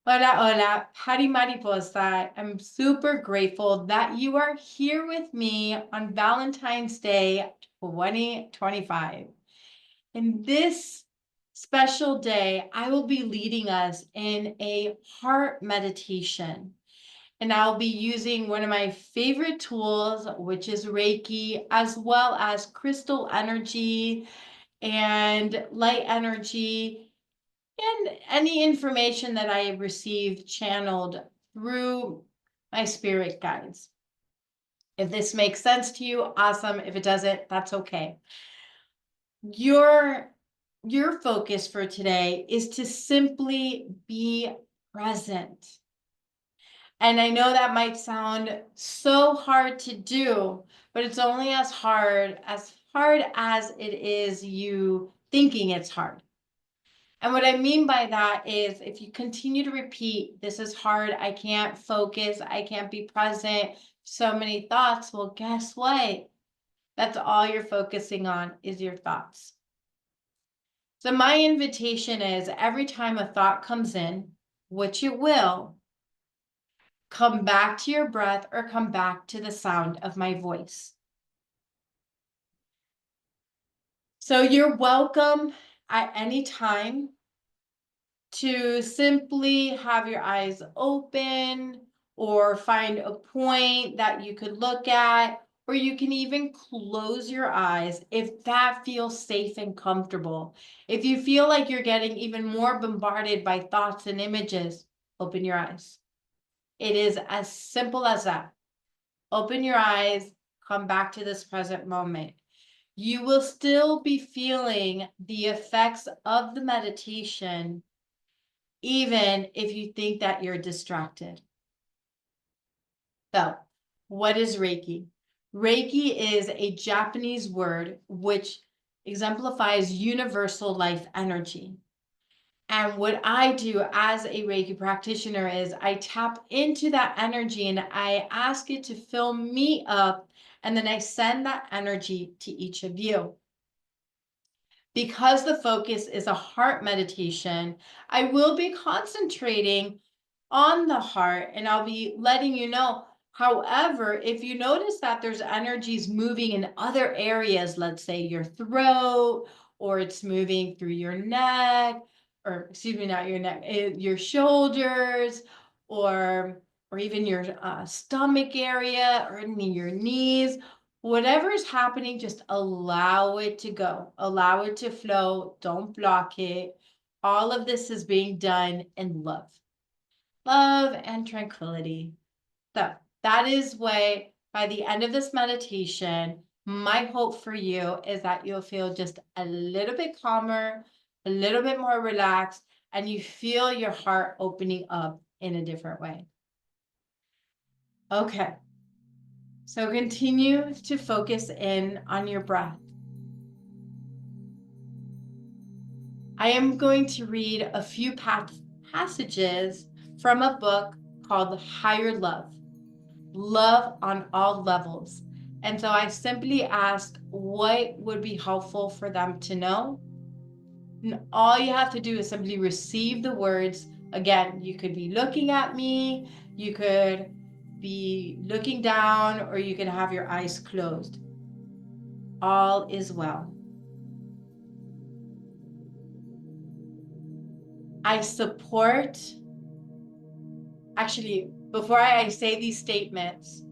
Hola, hola, Patty Mariposa. I'm super grateful that you are here with me on Valentine's Day 2025. In this special day, I will be leading us in a heart meditation. And I'll be using one of my favorite tools, which is Reiki, as well as crystal energy and light energy and any information that I have received channeled through my spirit guides. If this makes sense to you, awesome. If it doesn't, that's okay. Your focus for today is to simply be present. And I know that might sound so hard to do, but it's only as hard as it is you thinking it's hard. And what I mean by that is if you continue to repeat, this is hard, I can't focus, I can't be present, so many thoughts, well, guess what? That's all you're focusing on is your thoughts. So my invitation is every time a thought comes in, which it will, come back to your breath or come back to the sound of my voice. So you're welcome at any time to simply have your eyes open or find a point that you could look at, or you can even close your eyes if that feels safe and comfortable. If you feel like you're getting even more bombarded by thoughts and images, open your eyes. It is as simple as that. Open your eyes, come back to this present moment. You will still be feeling the effects of the meditation even if you think that you're distracted. So, what is Reiki? Reiki is a Japanese word which exemplifies universal life energy. And what I do as a Reiki practitioner is I tap into that energy and I ask it to fill me up, and then I send that energy to each of you. Because the focus is a heart meditation, I will be concentrating on the heart and I'll be letting you know. However, if you notice that there's energies moving in other areas, let's say your throat, or it's moving through your neck, or excuse me, not your neck, your shoulders, or even your stomach area, or in your knees, whatever's happening, just allow it to go, allow it to flow, don't block it. All of this is being done in love and tranquility. So that is why by the end of this meditation, my hope for you is that you'll feel just a little bit calmer, a little bit more relaxed, and you feel your heart opening up in a different way. Okay. So continue to focus in on your breath. I am going to read a few passages from a book called Higher Love, Love on All Levels. And so I simply ask what would be helpful for them to know. And all you have to do is simply receive the words. Again, you could be looking at me, you could be looking down, or you can have your eyes closed. All is well. I support, actually, before I say these statements,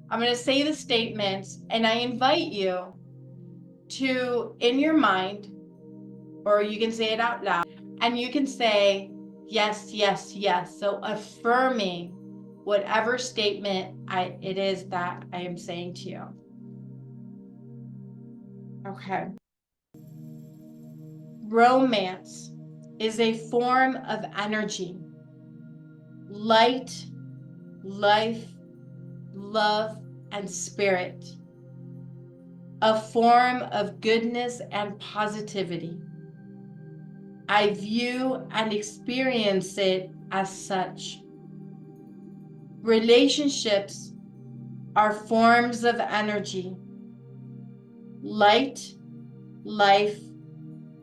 I'm going to say the statements and I invite you to, in your mind, or you can say it out loud, and you can say, yes, yes, yes. So affirming whatever statement it is that I am saying to you. Okay. Romance is a form of energy, light, life, love, and spirit, a form of goodness and positivity. I view and experience it as such. Relationships are forms of energy, light, life,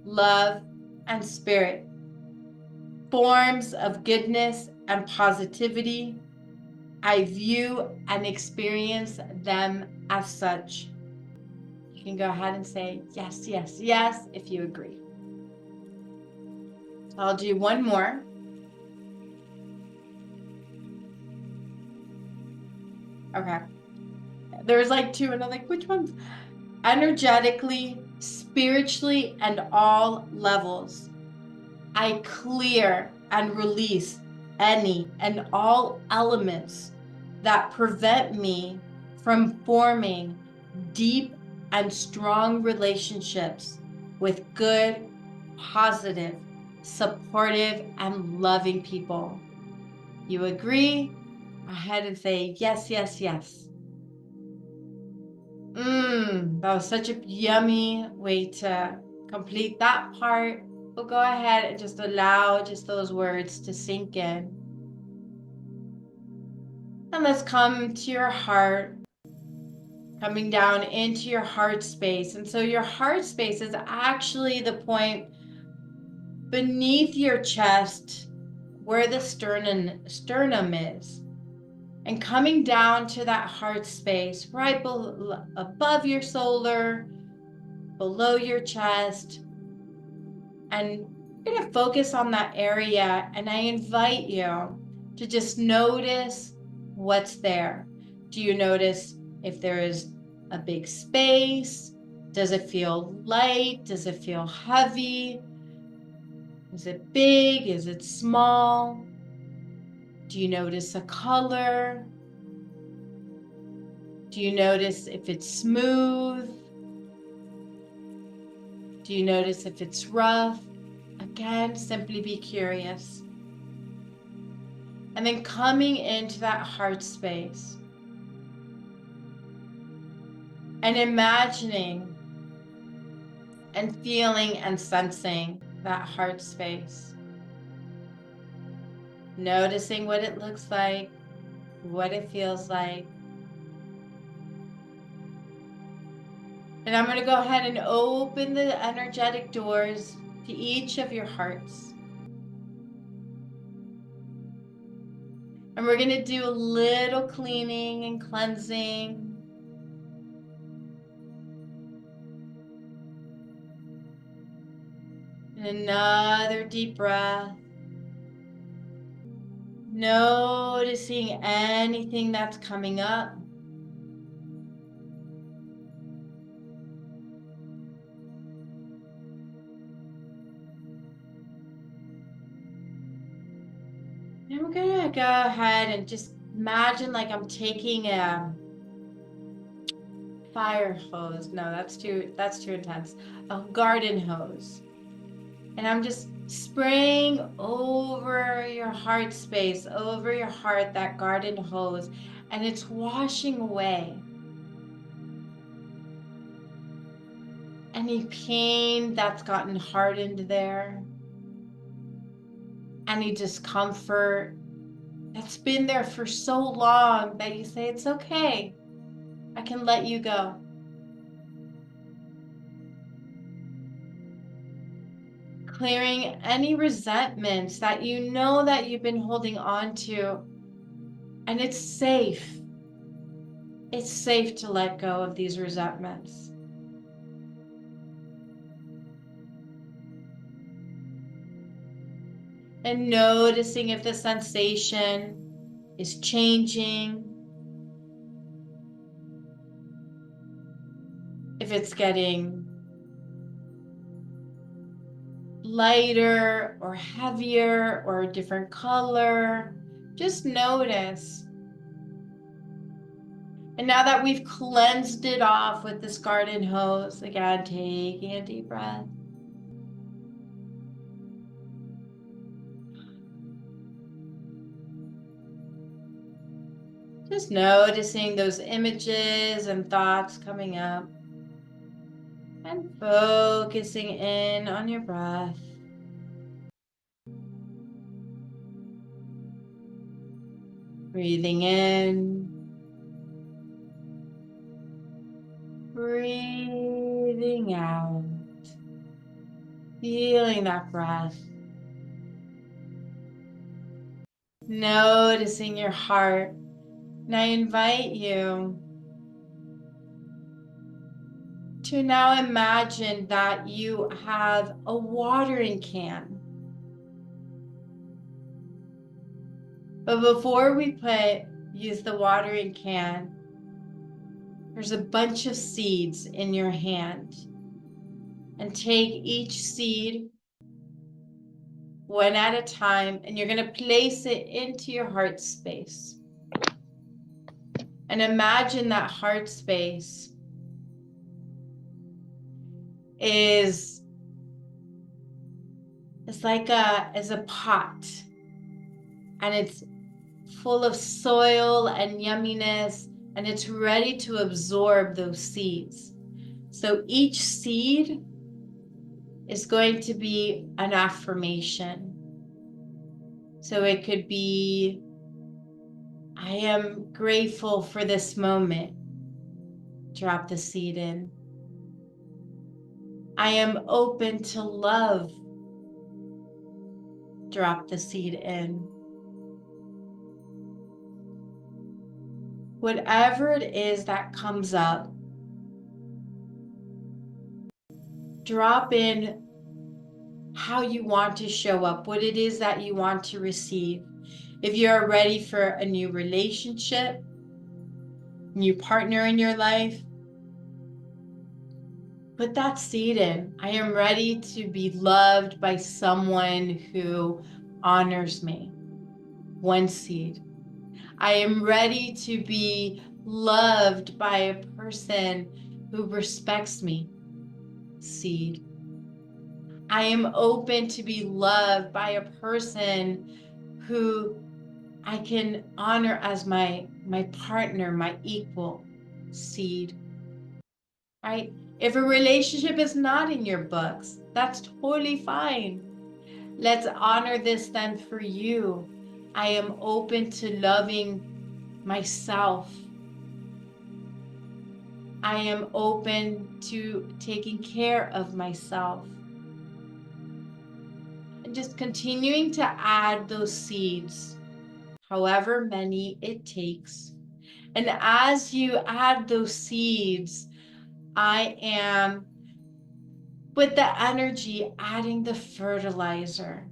love, and spirit. forms of goodness and positivity. I view and experience them as such. You can go ahead and say yes, yes, yes if you agree. I'll do one more. Okay. There's like two, and I'm like, which ones? Energetically, spiritually, and all levels. I clear and release any and all elements that prevent me from forming deep and strong relationships with good, positive, supportive, and loving people. You agree? Go ahead and say yes, yes, yes. That was such a yummy way to complete that part. We'll go ahead and just allow just those words to sink in. And let's come to your heart, coming down into your heart space. And so your heart space is actually the point beneath your chest where the sternum is. And coming down to that heart space, right above your shoulder, below your chest. And you're going to focus on that area. And I invite you to just notice what's there. Do you notice if there is a big space? Does it feel light? Does it feel heavy? Is it big? Is it small? Do you notice a color? Do you notice if it's smooth? Do you notice if it's rough? Again, simply be curious. And then coming into that heart space and imagining and feeling and sensing that heart space. Noticing what it looks like, what it feels like. And I'm going to go ahead and open the energetic doors to each of your hearts. And we're going to do a little cleaning and cleansing. And another deep breath. Noticing anything that's coming up. And we're gonna go ahead and just imagine like I'm taking a fire hose. No, that's too intense. A garden hose. And I'm just spraying over your heart space, over your heart, that garden hose, and it's washing away any pain that's gotten hardened there, any discomfort that's been there for so long that you say, it's okay, I can let you go. Clearing any resentments that you know that you've been holding on to. And it's safe. It's safe to let go of these resentments. And noticing if the sensation is changing, if it's getting lighter or heavier or a different color. Just notice. And now that we've cleansed it off with this garden hose, again, taking a deep breath. Just noticing those images and thoughts coming up. And focusing in on your breath. Breathing in. Breathing out. Feeling that breath. noticing your heart. And I invite you to now imagine that you have a watering can. But before we use the watering can, there's a bunch of seeds in your hand. And take each seed one at a time, and you're going to place it into your heart space. And imagine that heart space is like a pot, and it's full of soil and yumminess, and it's ready to absorb those seeds. So each seed is going to be an affirmation. So it could be, I am grateful for this moment. Drop the seed in. I am open to love. Drop the seed in. Whatever it is that comes up, drop in how you want to show up, what it is that you want to receive. If you're ready for a new relationship, new partner in your life, put that seed in. I am ready to be loved by someone who honors me. One seed. I am ready to be loved by a person who respects me. Seed. I am open to be loved by a person who I can honor as my partner, my equal. Seed. Right? If a relationship is not in your books, that's totally fine. Let's honor this then for you. I am open to loving myself. I am open to taking care of myself. And just continuing to add those seeds, however many it takes. And as you add those seeds, I am, with the energy, adding the fertilizer.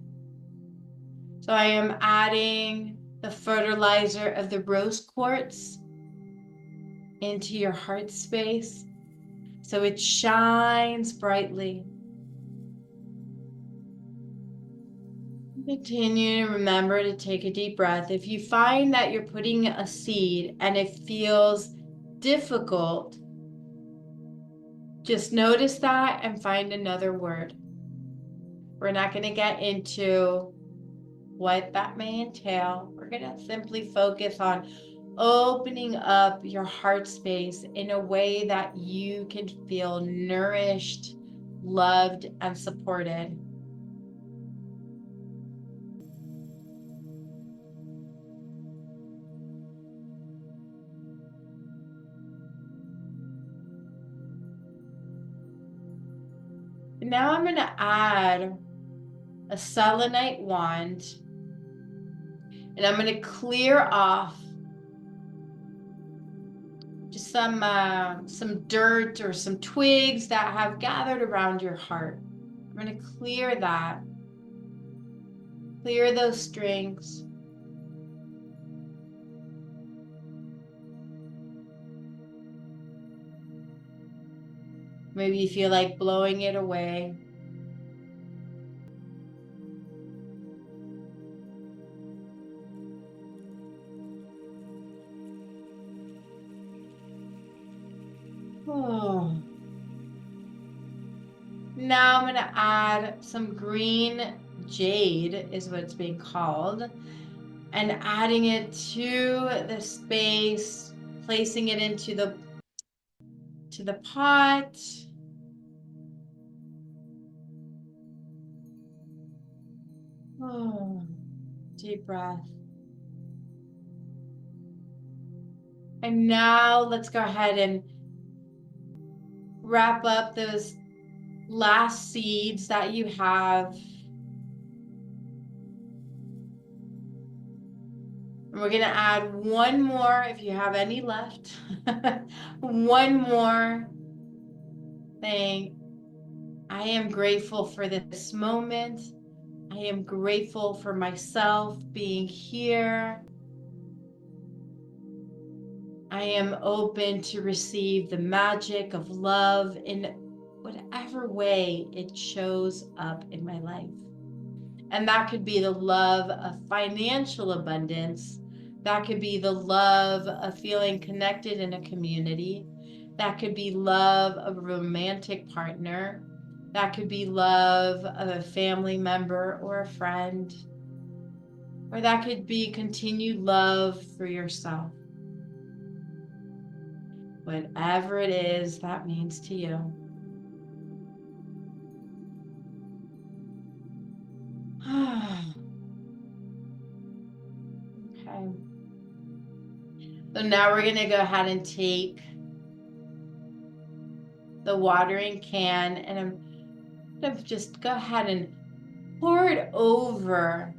So I am adding the fertilizer of the rose quartz into your heart space so it shines brightly. Continue to remember to take a deep breath. If you find that you're putting a seed and it feels difficult, just notice that and find another word. We're not going to get into what that may entail. We're going to simply focus on opening up your heart space in a way that you can feel nourished, loved, and supported. Now I'm going to add a selenite wand, and I'm going to clear off just some dirt or some twigs that have gathered around your heart. I'm going to clear that. Clear those strings. Maybe you feel like blowing it away. Oh. Now I'm going to add some green jade, is what it's being called, and adding it to the space, placing it into the pot. Oh, deep breath. And now let's go ahead and wrap up those last seeds that you have. We're going to add one more if you have any left. One more thing. I am grateful for this moment. I am grateful for myself being here. I am open to receive the magic of love in whatever way it shows up in my life. And that could be the love of financial abundance. That could be the love of feeling connected in a community. That could be love of a romantic partner. That could be love of a family member or a friend. Or that could be continued love for yourself. Whatever it is that means to you. Okay. So now we're going to go ahead and take the watering can and I'm going to just go ahead and pour it over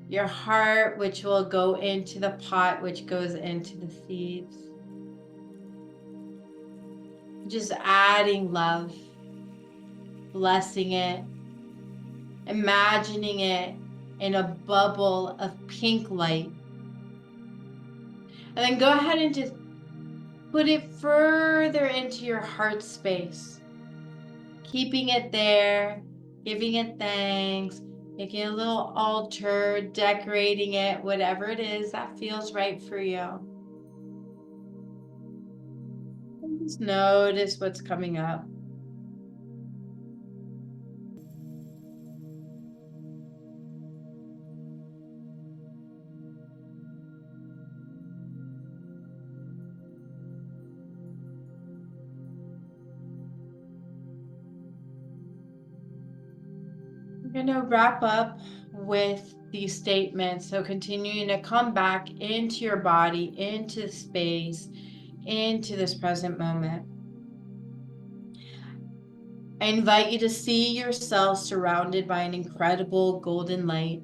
your heart, which will go into the pot, which goes into the seeds. Just adding love, blessing it, imagining it in a bubble of pink light. And then go ahead and just put it further into your heart space, keeping it there, giving it thanks, making a little altar, decorating it, whatever it is that feels right for you. And just notice what's coming up. We're going to wrap up with these statements. So continuing to come back into your body, into space, into this present moment. I invite you to see yourself surrounded by an incredible golden light.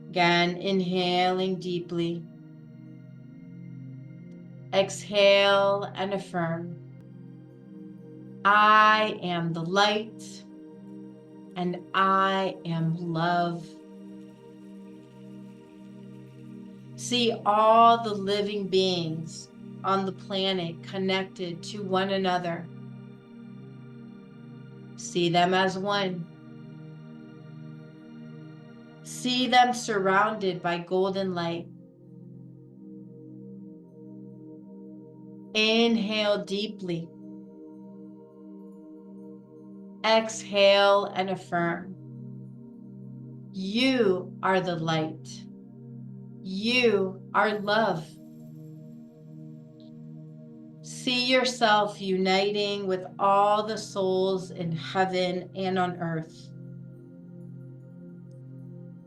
Again, inhaling deeply. Exhale and affirm. I am the light and I am love. See all the living beings on the planet connected to one another. See them as one. See them surrounded by golden light. Inhale deeply. Exhale and affirm. You are the light. You are love. See yourself uniting with all the souls in heaven and on earth.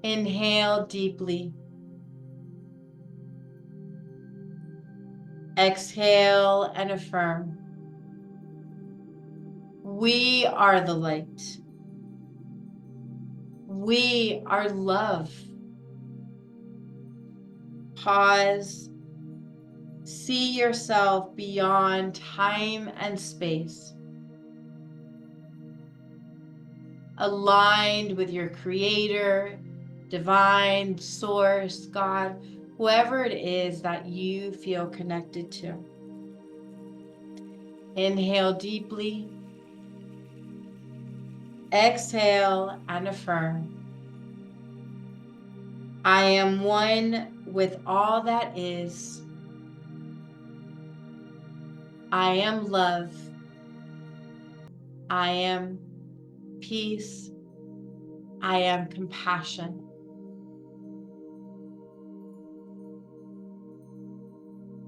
Inhale deeply. Exhale and affirm. We are the light. We are love. Pause. See yourself beyond time and space. Aligned with your creator, divine source, God, whoever it is that you feel connected to. Inhale deeply. Exhale and affirm. I am one with all that is. I am love. I am peace. I am compassion.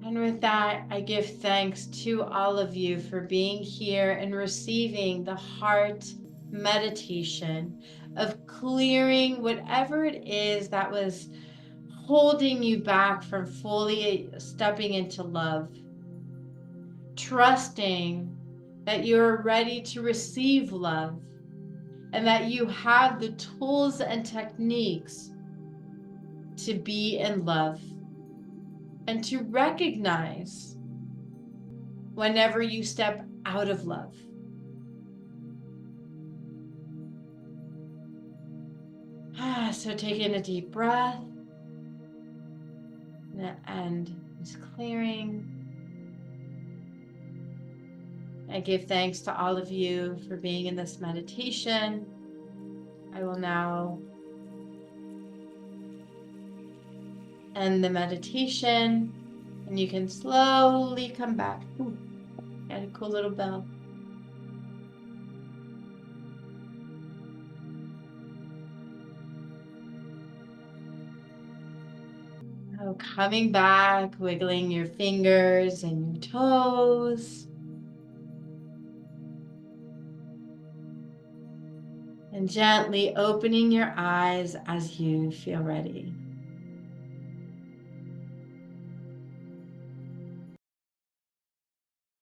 And with that, I give thanks to all of you for being here and receiving the heart meditation of clearing whatever it is that was holding you back from fully stepping into love. Trusting that you're ready to receive love and that you have the tools and techniques to be in love and to recognize whenever you step out of love. So take in a deep breath. The end is clearing. I give thanks to all of you for being in this meditation. I will now end the meditation, and you can slowly come back. Ooh, got a cool little bell. Oh, coming back, wiggling your fingers and your toes. And gently opening your eyes as you feel ready.